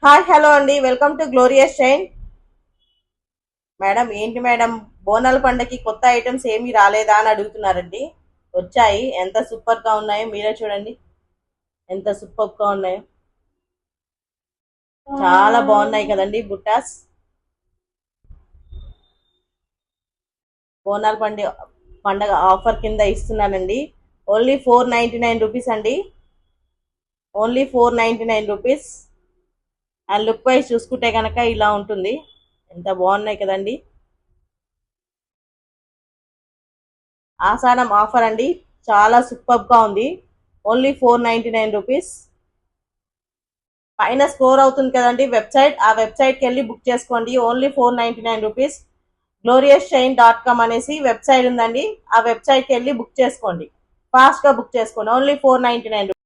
Hi hello అండి, welcome to glorious chain. Madam ఏంటి madam, బోనాల పండగకి కొత్త ఐటమ్స్ ఏమీ రాలేదా అని అడుగుతున్నారండి. వచ్చాయి, ఎంత సూపర్ గా ఉన్నాయో మీరే చూడండి. ఎంత సూపర్ గా ఉన్నాయో, చాలా బాగున్నాయి కదండి బుట్టాస్. బోనాల పండగ ఆఫర్ కింద ఇస్తున్నానండి. ఓన్లీ 499 రూపీస్ అండి. Only 499 rupees. And look wise చూసుకుంటే కనుక ఇలా ఉంటుంది. ఎంత బాగున్నాయి కదండి. ఆషాఢం ఆఫర్ అండి, చాలా సూపర్ గా ఉంది. Only 499 rupees. పైన స్కోర్ అవుతుంది కదండి వెబ్సైట్, ఆ వెబ్సైట్కి వెళ్ళి బుక్ చేసుకోండి. Only 499 rupees. gloriousshine.com అనేసి వెబ్సైట్ ఉందండి, ఆ వెబ్సైట్కి వెళ్ళి బుక్ చేసుకోండి. ఫాస్ట్గా బుక్ చేసుకోండి. Only 499 rupees.